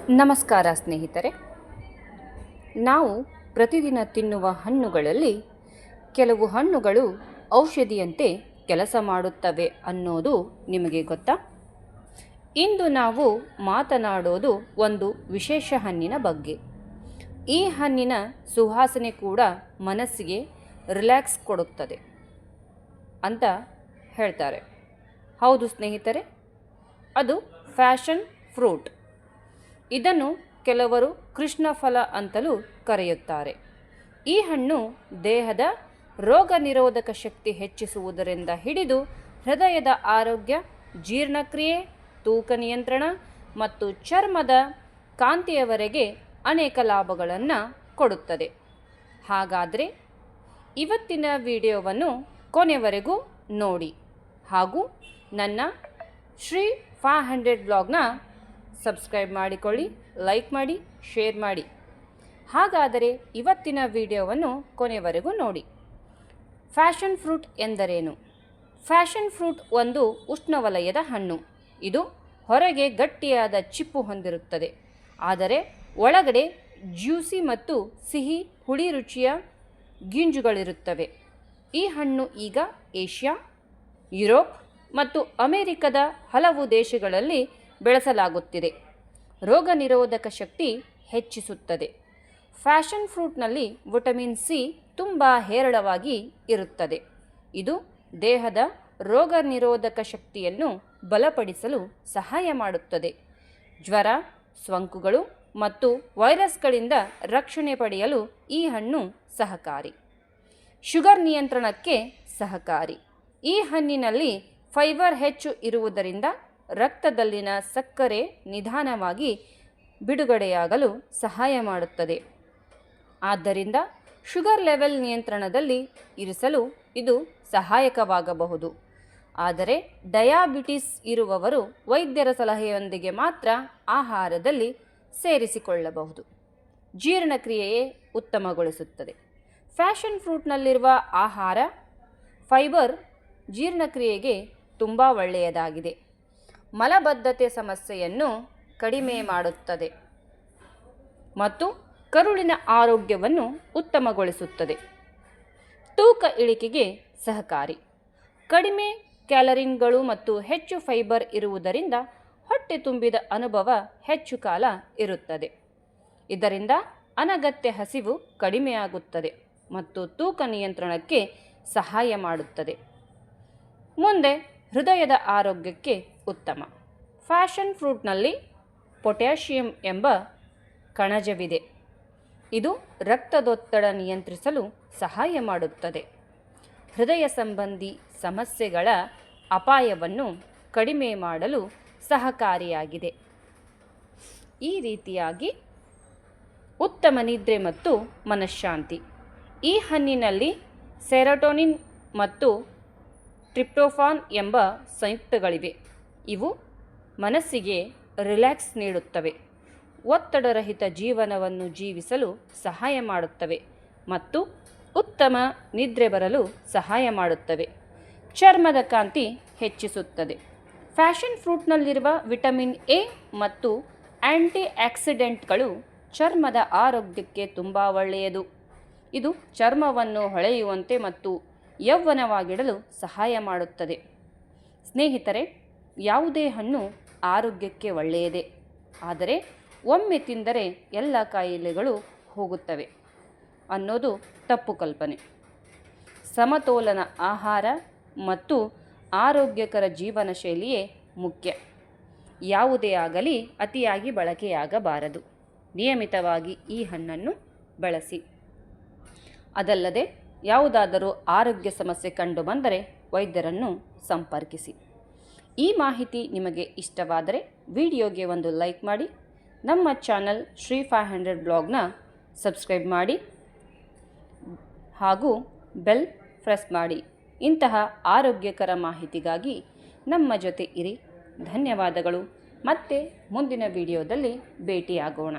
ನಮಸ್ಕಾರ ಸ್ನೇಹಿತರೆ. ನಾವು ಪ್ರತಿದಿನ ತಿನ್ನುವ ಹಣ್ಣುಗಳಲ್ಲಿ ಕೆಲವು ಹಣ್ಣುಗಳು ಔಷಧಿಯಂತೆ ಕೆಲಸ ಮಾಡುತ್ತವೆ ಅನ್ನೋದು ನಿಮಗೆ ಗೊತ್ತಾ? ಇಂದು ನಾವು ಮಾತನಾಡೋದು ಒಂದು ವಿಶೇಷ ಹಣ್ಣಿನ ಬಗ್ಗೆ. ಈ ಹಣ್ಣಿನ ಸುವಾಸನೆ ಕೂಡ ಮನಸ್ಸಿಗೆ ರಿಲ್ಯಾಕ್ಸ್ ಕೊಡುತ್ತದೆ ಅಂತ ಹೇಳ್ತಾರೆ. ಹೌದು ಸ್ನೇಹಿತರೆ, ಅದು ಫ್ಯಾಷನ್ ಫ್ರೂಟ್. ಇದನ್ನು ಕೆಲವರು ಕೃಷ್ಣ ಫಲ ಅಂತಲೂ ಕರೆಯುತ್ತಾರೆ. ಈ ಹಣ್ಣು ದೇಹದ ರೋಗ ನಿರೋಧಕ ಶಕ್ತಿ ಹೆಚ್ಚಿಸುವುದರಿಂದ ಹಿಡಿದು ಹೃದಯದ ಆರೋಗ್ಯ, ಜೀರ್ಣಕ್ರಿಯೆ, ತೂಕ ನಿಯಂತ್ರಣ ಮತ್ತು ಚರ್ಮದ ಕಾಂತಿಯವರೆಗೆ ಅನೇಕ ಲಾಭಗಳನ್ನು ಕೊಡುತ್ತದೆ. ಹಾಗಾದರೆ ಇವತ್ತಿನ ವಿಡಿಯೋವನ್ನು ಕೊನೆವರೆಗೂ ನೋಡಿ ಹಾಗೂ ನನ್ನ ಶ್ರೀ 500 ಬ್ಲಾಗ್ನ ಸಬ್ಸ್ಕ್ರೈಬ್ ಮಾಡಿಕೊಳ್ಳಿ, ಲೈಕ್ ಮಾಡಿ, ಶೇರ್ ಮಾಡಿ. ಹಾಗಾದರೆ ಇವತ್ತಿನ ವಿಡಿಯೋವನ್ನು ಕೊನೆವರೆಗೂ ನೋಡಿ. ಫ್ಯಾಷನ್ ಫ್ರೂಟ್ ಎಂದರೇನು? ಫ್ಯಾಷನ್ ಫ್ರೂಟ್ ಒಂದು ಉಷ್ಣವಲಯದ ಹಣ್ಣು. ಇದು ಹೊರಗೆ ಗಟ್ಟಿಯಾದ ಚಿಪ್ಪು ಹೊಂದಿರುತ್ತದೆ, ಆದರೆ ಒಳಗಡೆ ಜ್ಯೂಸಿ ಮತ್ತು ಸಿಹಿ ಹುಳಿ ರುಚಿಯ ಗಿಂಜುಗಳಿರುತ್ತವೆ. ಈ ಹಣ್ಣು ಈಗ ಏಷ್ಯಾ, ಯುರೋಪ್ ಮತ್ತು ಅಮೆರಿಕದ ಹಲವು ದೇಶಗಳಲ್ಲಿ ಬೆಳೆಸಲಾಗುತ್ತಿದೆ. ರೋಗ ನಿರೋಧಕ ಶಕ್ತಿ ಹೆಚ್ಚಿಸುತ್ತದೆ. ಫ್ಯಾಷನ್ ಫ್ರೂಟ್ನಲ್ಲಿ ವಿಟಮಿನ್ ಸಿ ತುಂಬ ಹೇರಳವಾಗಿ ಇರುತ್ತದೆ. ಇದು ದೇಹದ ರೋಗ ನಿರೋಧಕ ಶಕ್ತಿಯನ್ನು ಬಲಪಡಿಸಲು ಸಹಾಯ ಮಾಡುತ್ತದೆ. ಜ್ವರ, ಸೋಂಕುಗಳು ಮತ್ತು ವೈರಸ್ಗಳಿಂದ ರಕ್ಷಣೆ ಪಡೆಯಲು ಈ ಹಣ್ಣು ಸಹಕಾರಿ. ಶುಗರ್ ನಿಯಂತ್ರಣಕ್ಕೆ ಸಹಕಾರಿ. ಈ ಹಣ್ಣಿನಲ್ಲಿ ಫೈಬರ್ ಹೆಚ್ಚು ಇರುವುದರಿಂದ ರಕ್ತದಲ್ಲಿನ ಸಕ್ಕರೆ ನಿಧಾನವಾಗಿ ಬಿಡುಗಡೆಯಾಗಲು ಸಹಾಯ ಮಾಡುತ್ತದೆ. ಆದ್ದರಿಂದ ಶುಗರ್ ಲೆವೆಲ್ ನಿಯಂತ್ರಣದಲ್ಲಿ ಇರಿಸಲು ಇದು ಸಹಾಯಕವಾಗಬಹುದು. ಆದರೆ ಡಯಾಬಿಟಿಸ್ ಇರುವವರು ವೈದ್ಯರ ಸಲಹೆಯೊಂದಿಗೆ ಮಾತ್ರ ಆಹಾರದಲ್ಲಿ ಸೇರಿಸಿಕೊಳ್ಳಬಹುದು. ಜೀರ್ಣಕ್ರಿಯೆಯೇ ಉತ್ತಮಗೊಳಿಸುತ್ತದೆ. ಫ್ಯಾಷನ್ ಫ್ರೂಟ್ನಲ್ಲಿರುವ ಆಹಾರ ಫೈಬರ್ ಜೀರ್ಣಕ್ರಿಯೆಗೆ ತುಂಬ ಒಳ್ಳೆಯದಾಗಿದೆ. ಮಲಬದ್ಧತೆ ಸಮಸ್ಯೆಯನ್ನು ಕಡಿಮೆ ಮಾಡುತ್ತದೆ ಮತ್ತು ಕರುಳಿನ ಆರೋಗ್ಯವನ್ನು ಉತ್ತಮಗೊಳಿಸುತ್ತದೆ. ತೂಕ ಇಳಿಕೆಗೆ ಸಹಕಾರಿ. ಕಡಿಮೆ ಕ್ಯಾಲರಿನ್ಗಳು ಮತ್ತು ಹೆಚ್ಚು ಫೈಬರ್ ಇರುವುದರಿಂದ ಹೊಟ್ಟೆ ತುಂಬಿದ ಅನುಭವ ಹೆಚ್ಚು ಕಾಲ ಇರುತ್ತದೆ. ಇದರಿಂದ ಅನಗತ್ಯ ಹಸಿವು ಕಡಿಮೆಯಾಗುತ್ತದೆ ಮತ್ತು ತೂಕ ನಿಯಂತ್ರಣಕ್ಕೆ ಸಹಾಯ ಮಾಡುತ್ತದೆ. ಮುಂದೆ ಹೃದಯದ ಆರೋಗ್ಯಕ್ಕೆ ಉತ್ತಮ. ಫ್ಯಾಷನ್ ಫ್ರೂಟ್ನಲ್ಲಿ ಪೊಟ್ಯಾಷಿಯಂ ಎಂಬ ಕಣಜವಿದೆ. ಇದು ರಕ್ತದೊತ್ತಡ ನಿಯಂತ್ರಿಸಲು ಸಹಾಯ ಮಾಡುತ್ತದೆ. ಹೃದಯ ಸಂಬಂಧಿ ಸಮಸ್ಯೆಗಳ ಅಪಾಯವನ್ನು ಕಡಿಮೆ ಮಾಡಲು ಸಹಕಾರಿಯಾಗಿದೆ. ಈ ರೀತಿಯಾಗಿ ಉತ್ತಮ ನಿದ್ರೆ ಮತ್ತು ಮನಃಶಾಂತಿ. ಈ ಹಣ್ಣಿನಲ್ಲಿ ಸೆರೋಟೋನಿನ್ ಮತ್ತು ಟ್ರಿಪ್ಟೋಫಾನ್ ಎಂಬ ಸಂಯುಕ್ತಗಳಿವೆ. ಇವು ಮನಸ್ಸಿಗೆ ರಿಲ್ಯಾಕ್ಸ್ ನೀಡುತ್ತವೆ, ಒತ್ತಡರಹಿತ ಜೀವನವನ್ನು ಜೀವಿಸಲು ಸಹಾಯ ಮಾಡುತ್ತವೆ ಮತ್ತು ಉತ್ತಮ ನಿದ್ರೆ ಬರಲು ಸಹಾಯ ಮಾಡುತ್ತವೆ. ಚರ್ಮದ ಕಾಂತಿ ಹೆಚ್ಚಿಸುತ್ತದೆ. ಫ್ಯಾಷನ್ ಫ್ರೂಟ್ನಲ್ಲಿರುವ ವಿಟಮಿನ್ ಎ ಮತ್ತು ಆ್ಯಂಟಿ ಆಕ್ಸಿಡೆಂಟ್ಗಳು ಚರ್ಮದ ಆರೋಗ್ಯಕ್ಕೆ ತುಂಬ ಒಳ್ಳೆಯದು. ಇದು ಚರ್ಮವನ್ನು ಹೊಳೆಯುವಂತೆ ಮತ್ತು ಯೌವನವಾಗಿಡಲು ಸಹಾಯ ಮಾಡುತ್ತದೆ. ಸ್ನೇಹಿತರೆ, ಯಾವುದೇ ಹಣ್ಣು ಆರೋಗ್ಯಕ್ಕೆ ಒಳ್ಳೆಯದೇ, ಆದರೆ ಒಮ್ಮೆ ತಿಂದರೆ ಎಲ್ಲ ಕಾಯಿಲೆಗಳು ಹೋಗುತ್ತವೆ ಅನ್ನೋದು ತಪ್ಪು ಕಲ್ಪನೆ. ಸಮತೋಲನ ಆಹಾರ ಮತ್ತು ಆರೋಗ್ಯಕರ ಜೀವನ ಶೈಲಿಯೇ ಮುಖ್ಯ. ಯಾವುದೇ ಆಗಲಿ ಅತಿಯಾಗಿ ಬಳಕೆಯಾಗಬಾರದು. ನಿಯಮಿತವಾಗಿ ಈ ಹಣ್ಣನ್ನು ಬಳಸಿ. ಅದಲ್ಲದೆ ಯಾವುದಾದರೂ ಆರೋಗ್ಯ ಸಮಸ್ಯೆ ಕಂಡುಬಂದರೆ ವೈದ್ಯರನ್ನು ಸಂಪರ್ಕಿಸಿ. ಈ ಮಾಹಿತಿ ನಿಮಗೆ ಇಷ್ಟವಾದರೆ ವಿಡಿಯೋಗೆ ಒಂದು ಲೈಕ್ ಮಾಡಿ. ನಮ್ಮ ಚಾನಲ್ ಶ್ರೀ 500 ಬ್ಲಾಗ್ನ ಸಬ್ಸ್ಕ್ರೈಬ್ ಮಾಡಿ ಹಾಗೂ ಬೆಲ್ ಪ್ರೆಸ್ ಮಾಡಿ. ಇಂತಹ ಆರೋಗ್ಯಕರ ಮಾಹಿತಿಗಾಗಿ ನಮ್ಮ ಜೊತೆ ಇರಿ. ಧನ್ಯವಾದಗಳು. ಮತ್ತೆ ಮುಂದಿನ ವಿಡಿಯೋದಲ್ಲಿ ಭೇಟಿಯಾಗೋಣ.